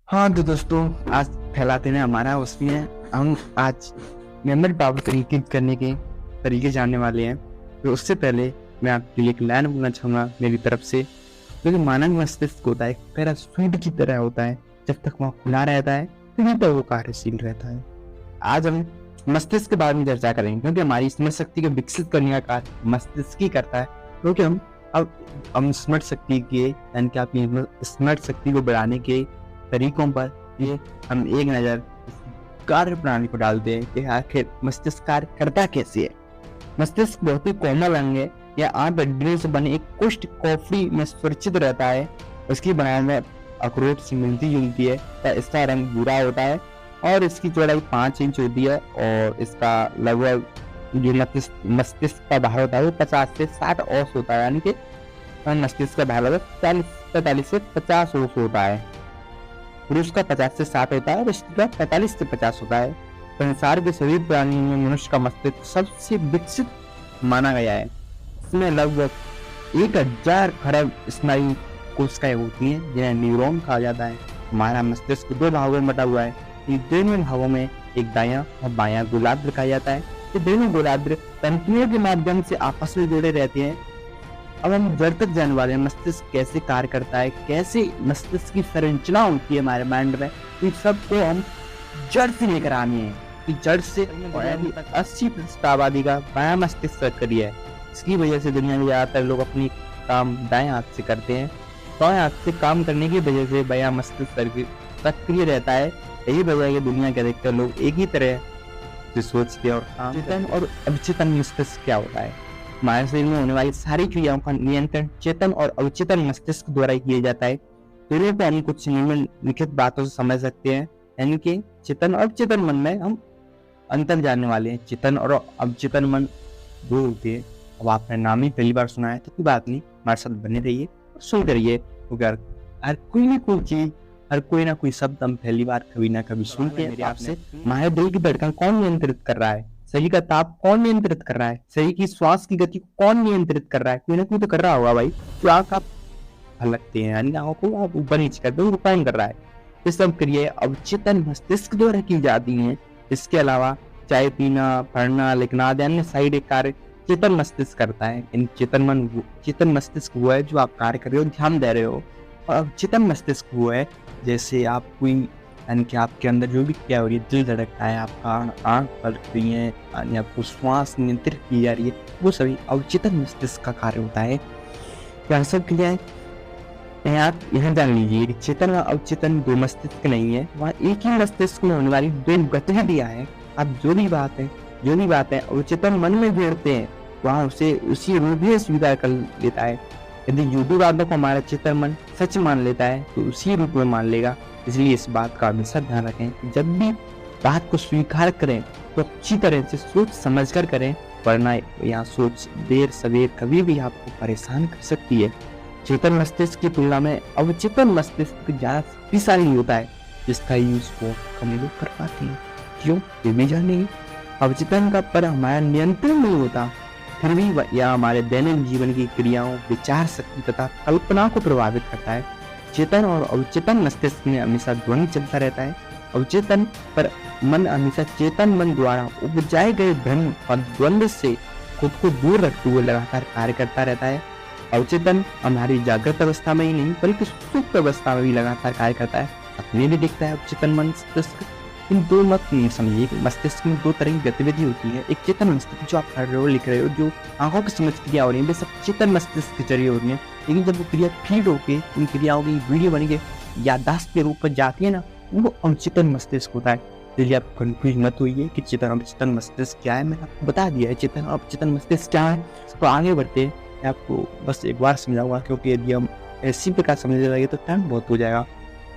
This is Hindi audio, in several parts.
हाँ तो दोस्तों, आज फैलाते हैं हमारा उसमें है। हम आज मेमोरी पावर तरीके करने के तरीके जानने वाले हैं। तो उससे पहले मैं आपके लिए एक लाइन बोलना चाहूँगा मेरी तरफ से। क्योंकि मानव मस्तिष्क होता है एक पैराशूट की तरह होता है। जब तक वहाँ खुला रहता है तभी तक वो कार्यशील रहता है। आज हम मस्तिष्क के बारे में चर्चा करेंगे, क्योंकि हमारी स्मृति शक्ति को विकसित करने का कार्य मस्तिष्क ही करता है। क्योंकि हम स्मृति शक्ति के यानी कि आपकी स्मृति शक्ति को बढ़ाने के तरीकों पर ये हम एक नज़र कार्य प्रणाली को डालते हैं कि आखिर मस्तिष्क कार्य करता कैसे है। मस्तिष्क बहुत ही कोमल अंग है। यह 8 हड्डियों से बने एक कुष्ठ खोपड़ी में सुरक्षित रहता है। उसकी बनावट में अखरोट से मिलती जुलती है। तो इसका रंग भूरा होता है और इसकी चौड़ाई 5 इंच होती है और इसका लगभग जो मस्तिष्क का भार होता है वो 50 से 60 औंस होता है। यानी कि मस्तिष्क का भार लगभग 45 से 50 औंस होता है। पुरुष का 50 से 60 होता है और स्त्री का 45 से 50 होता है। संसार के सभी प्राणियों में मनुष्य का मस्तिष्क सबसे विकसित माना गया है। इसमें लगभग 1000 खरब स्नायु कोशिकाएं होती हैं जिन्हें न्यूरॉन कहा जाता है। हमारा मस्तिष्क 2 भागों में बटा हुआ है। इन दोनों भागों में एक दायां और बायां गोलार्ध कहा जाता है। ये दोनों गोलार्ध तंतुओं के माध्यम से आपस में जुड़े रहते हैं। अब हम जड़ तक जाने वाले हैं, मस्तिष्क कैसे कार्य करता है, कैसे मस्तिष्क की संरचना होती है हमारे माइंड में। इन सबको हम जड़ से लेकर आनी है कि जड़ से 80% आबादी का बायां मस्तिष्क सक्रिय है। इसकी वजह से दुनिया में ज्यादातर लोग अपनी काम दाएं हाथ से करते हैं। बाएं हाथ से काम करने की वजह से बायां मस्तिष्क सक्रिय रहता है। यही वजह है कि दुनिया के अधिकतर लोग एक ही तरह से सोचते हैं। और चेतन और अवचेतन मस्तिष्क क्या होता है? हमारे शरीर में होने वाली सारी क्रियाओं का नियंत्रण चेतन और अवचेतन मस्तिष्क द्वारा किया जाता है। दोनों को हम कुछ निम्नलिखित बातों से समझ सकते हैं। यानी कि चेतन और अवचेतन मन में हम अंतर जानने वाले हैं। चेतन और अवचेतन मन दो होते हैं। अब आपने नाम ही पहली बार सुना है तो कोई बात नहीं, हमारे साथ बने रहिए और सुनते रहिए। क्योंकि हर कोई ना कोई चीज, हर कोई ना कोई शब्द हम पहली बार कभी ना कभी सुनते हैं। आपसे हमारे दिल की धड़कन कौन नियंत्रित कर रहा है? शरीर का ताप कौन नियंत्रित कर रहा है? शरीर की श्वास की गति को कौन नियंत्रित कर रहा है? कोई ना कोई तो कर रहा होगा भाई। तो आंख आप हलकते हैं, यानी आंखों को आप ऊपर नीचे करते हो, कौन कर रहा है? ये सब क्रियाएं अवचेतन मस्तिष्क द्वारा की जाती हैं। इसके अलावा चाय पीना, पढ़ना, लिखना आदि अन्य शारीरिक कार्य चेतन मस्तिष्क करता है। इन चेतन मस्तिष्क वो है जो आप कार्य कर रहे हो, ध्यान दे रहे हो। और अवचेतन मस्तिष्क वो है जैसे आप कोई, यानी कि आपके अंदर जो भी क्रिया हो रही है, दिल धड़कता है, आपका आंख पलक रही है, यानी आपको श्वास नियंत्रित की जा रही है, वो सभी अवचेतन मस्तिष्क का कार्य होता है। यह सब क्रियाएं आप यह जान लीजिए कि चेतन और अवचेतन दो मस्तिष्क नहीं है, वहाँ एक ही मस्तिष्क में होने वाली दो गतिविधियां हैं। आप जो भी बात है अवचेतन मन में जोड़ते हैं, वहाँ उसे उसी रूप में स्वीकार कर लेता है। यदि जो भी बातों को हमारा चेतन मन सच मान लेता है तो उसी रूप में मान लेगा। इसलिए इस बात का हमेशा ध्यान रखें कि जब भी बात को स्वीकार करें तो अच्छी तरह से सोच समझ कर करें, वरना यहाँ सोच देर सवेर कभी भी आपको परेशान कर सकती है। चेतन मस्तिष्क की तुलना में अवचेतन मस्तिष्क ज्यादा शक्तिशाली होता है, जिसका यूज वो कम लोग कर पाते हैं। क्यों, ये भी जानेंगे। अवचेतन का पर हमारा नियंत्रण नहीं होता, फिर भी यह हमारे दैनिक जीवन की क्रियाओं, विचार शक्ति तथा कल्पना को प्रभावित करता है। चेतन और अवचेतन मस्तिष्क में हमेशा द्वंद्व चलता रहता है। अवचेतन पर मन हमेशा चेतन मन द्वारा उपजाए गए भ्रम और द्वंद्व से खुद को दूर रखते हुए लगातार कार्य करता रहता है। अवचेतन हमारी जागृत अवस्था में ही नहीं बल्कि सुप्त अवस्था में भी लगातार कार्य करता है। अपने भी दिखता है अवचेतन मस्तिष्क। इन दो मत समझिए कि मस्तिष्क में दो तरह की गतिविधि होती है। एक चेतन मस्तिष्क जो आप पढ़ रहे हो, लिख रहे हो, जो आंखों की समझ क्रिया हो रही है, वे सब चेतन मस्तिष्क के जरिए हो रही है। लेकिन जब वो क्रिया फीड होके उन क्रियाओं की वीडियो बन के याददाश्त के रूप में जाती है ना, वो अवचेतन मस्तिष्क होता है। इसलिए आप कंफ्यूज मत होइए कि चेतन अवचेतन मस्तिष्क क्या है। मैंने आपको बता दिया है चेतन और अवचेतन मस्तिष्क क्या है। तो आगे बढ़ते मैं आपको बस एक बार समझाऊंगा, क्योंकि यदि हम इसी प्रकार समझने लगे तो टाइम बहुत हो जाएगा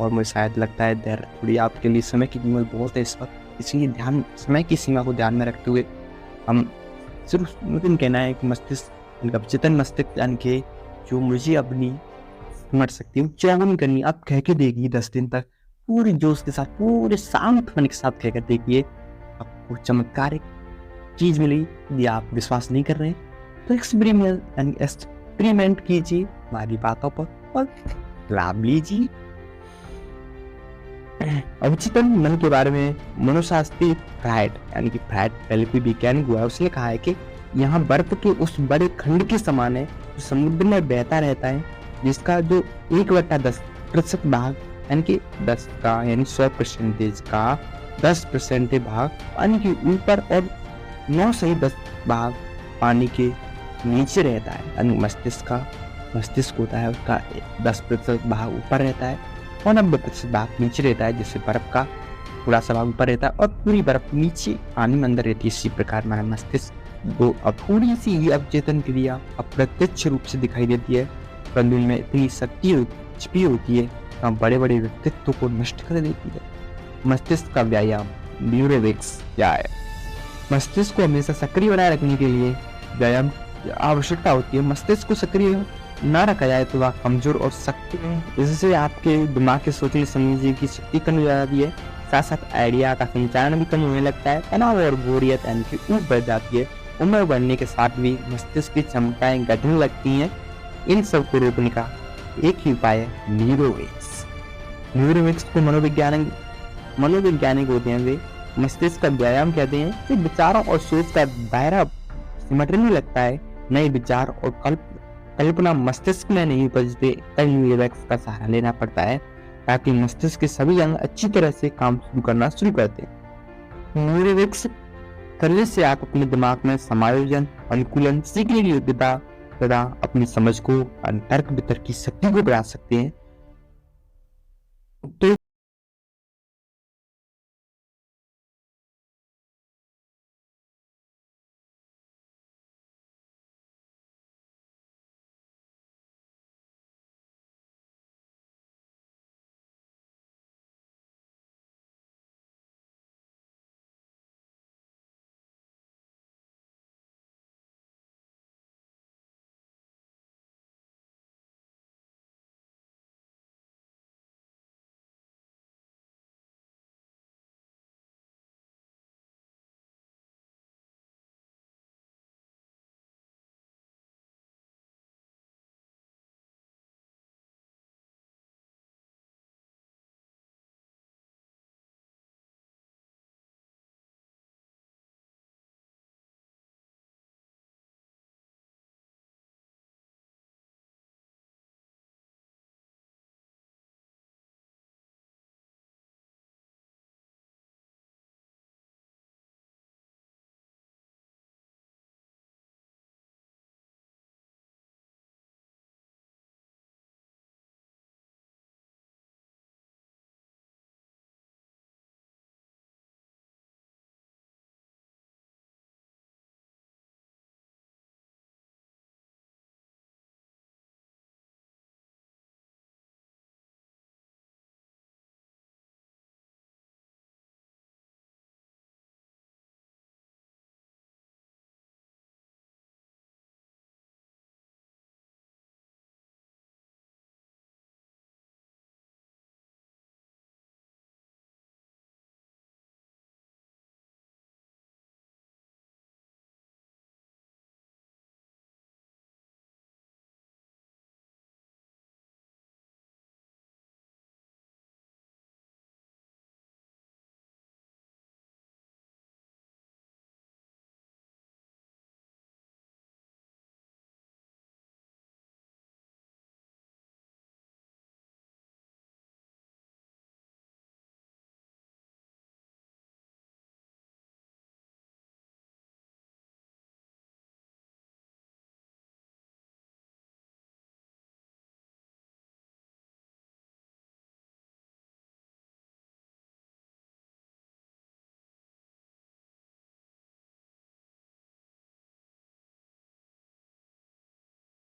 और मुझे शायद लगता है देर थोड़ी आपके लिए समय की कीमत बहुत है इस वक्त। इसलिए समय की सीमा को ध्यान में रखते हुए हम सिर्फ मुझे कहना है कि मस्तिष्क अवचेतन मस्तिष्क यानी कि जो मुझे अपनी समझ सकती हूँ चयन करनी, आप कह के देखिए 10 दिन तक पूरे जोश के साथ, पूरे शांत मन के साथ कहकर देखिए, आपको चमत्कारिक चीज मिली। यदि आप विश्वास नहीं कर रहे तो एक्सपेरिमेंट कीजिए हमारी बातों पर और लाभ लीजिए। अवचेतन मन के बारे में मनोशास्त्री फ्रायड यानी कि फ्रायड पहले भी वैज्ञानिक हुआ है, उसने कहा है कि यहाँ बर्फ के उस बड़े खंड के समान है जो समुद्र में बहता रहता है, जिसका जो 1/10% भाग यानी कि 10 का यानी 100% का 10% भाग पानी के ऊपर और 9 से 10 भाग पानी के नीचे रहता है। यानी मस्तिष्क होता है उसका 10% भाग ऊपर रहता है और 90% भाग नीचे रहता है, जिससे बर्फ का थोड़ा सा भाग ऊपर रहता है और पूरी बर्फ नीचे पानी में अंदर रहती है। इसी प्रकार हमारा मस्तिष्क को अब थोड़ी सी ये अवचेतन क्रिया अप्रत्यक्ष रूप से दिखाई देती है, परंतु इनमें इतनी शक्ति छिपी होती है हम बड़े बड़े व्यक्तित्व को नष्ट कर देती है। मस्तिष्क का व्यायाम न्यूरोविक्स क्या है? मस्तिष्क को हमेशा सक्रिय बनाए रखने के लिए व्यायाम की आवश्यकता होती है। मस्तिष्क को सक्रिय ना रखा जाए तो वह कमजोर और सख्त है, जिससे आपके दिमाग के सोचने समझने की शक्ति कम हो जाती है, साथ साथ आइडिया का संचालन भी कम होने लगता है, तनाव और बोरियत यानी कि ऊब बढ़ जाती है। उम्र बढ़ने के साथ भी मस्तिष्क की क्षमताएं घटने लगती हैं। इन सब को रोकने का एक ही उपाय है न्यूरोविक्स। न्यूरोविक्स को मनोवैज्ञानिक होते हैं, वे मस्तिष्क का व्यायाम कहते हैं कि विचारों और सोच का दायरा सिमटने लगता है। नए विचार और कल्पना मस्तिष्क में नहीं उपजते, तब न्यूरोविक्स का सहारा लेना पड़ता है ताकि मस्तिष्क के सभी अंग अच्छी तरह से काम करना शुरू करते हैं। न्यूरोविक्स करने से आप अपने दिमाग में समायोजन, अनुकूलन, सीखने की योग्यता तथा अपनी समझ को और तर्क वितर्क की शक्ति को बढ़ा सकते हैं। तो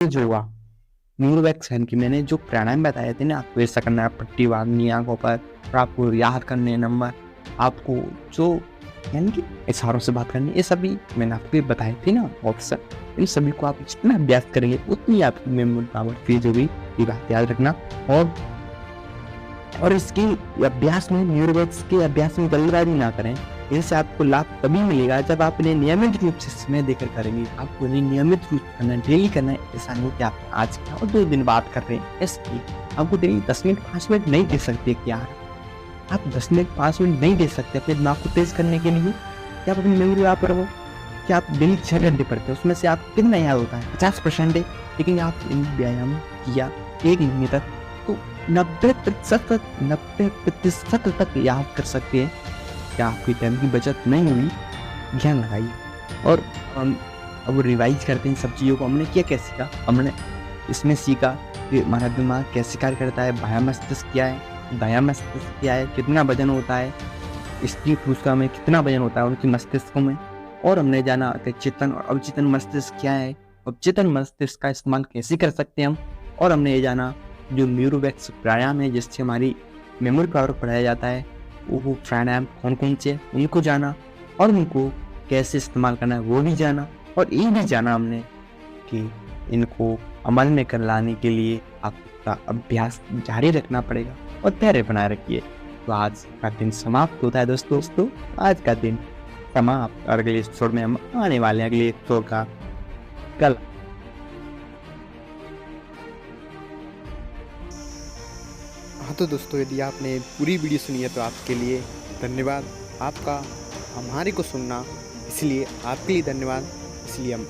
जो हुआ न्यूरोवैक्स है कि मैंने जो प्राणायाम बताए थे ना, आपको ऐसा करना है, पट्टी बांधनी आंखों पर और आपको याद करने नंबर, आपको जो यानी कि इशारों से बात करनी, ये सभी मैंने आपको बताए थे ना ऑप्शन। इन सभी को आप जितना अभ्यास करेंगे उतनी आपकी मेमोरी पावर फ्रीज होगी, ये बात याद रखना। और इसके अभ्यास में न्यूरोवैक्स के अभ्यास में जल्दबाजी ना करें। इनसे आपको लाभ तभी मिलेगा जब आप इन्हें नियमित रूप से समय देकर करेंगे। आपको इन्हें नियमित रूप से करना, डेली करना है। ऐसा नहीं कि आप आज किया और 2 दिन बाद कर रहे हैं। इसलिए आपको डेली 10 मिनट 5 मिनट नहीं दे सकते कि यार आप 10 मिनट 5 मिनट नहीं दे सकते अपने दिमाग को तेज करने के लिए? क्या आप अपनी मेमोरी आप रहो? क्या आप डेली 6 घंटे पढ़ते हो, उसमें से आप कितना याद होता है? 50% है। लेकिन आप इन व्यायाम किया 1 महीने तक तो 90% तक याद कर सकते हैं। क्या आपकी टाइम की बचत नहीं हुई? ध्यान लगाइए। और हम अब रिवाइज करते हैं इन सब चीज़ों को। हमने क्या सीखा? हमने इसमें सीखा कि हमारा दिमाग कैसे कार्य करता है, बाह्य मस्तिष्क क्या है, दायां मस्तिष्क क्या है, कितना वजन होता है, स्त्री पुरुषों में कितना वजन होता है उनके मस्तिष्कों में। और हमने जाना कि चेतन और अवचेतन मस्तिष्क क्या है, अवचेतन मस्तिष्क का इस्तेमाल कैसे कर सकते हैं हम। और हमने ये जाना जो न्यूरोवैक्स प्राणायाम है जिससे हमारी मेमोरी पावर बढ़ाया जाता है, वो प्राणायाम कौन कौन से उनको जाना और उनको कैसे इस्तेमाल करना है वो भी जाना। और ये भी जाना हमने कि इनको अमल में कर लाने के लिए आपका अभ्यास जारी रखना पड़ेगा और धैर्य बनाए रखिए। तो आज का दिन समाप्त होता है दोस्तों, आज का दिन समाप्त। और अगले एपिसोड में हम आने वाले हैं अगले एपिसोड का कल। हाँ तो दोस्तों, यदि आपने पूरी वीडियो सुनी है तो आपके लिए धन्यवाद। आपका हमारे को सुनना, इसलिए आपके लिए धन्यवाद। इसलिए हम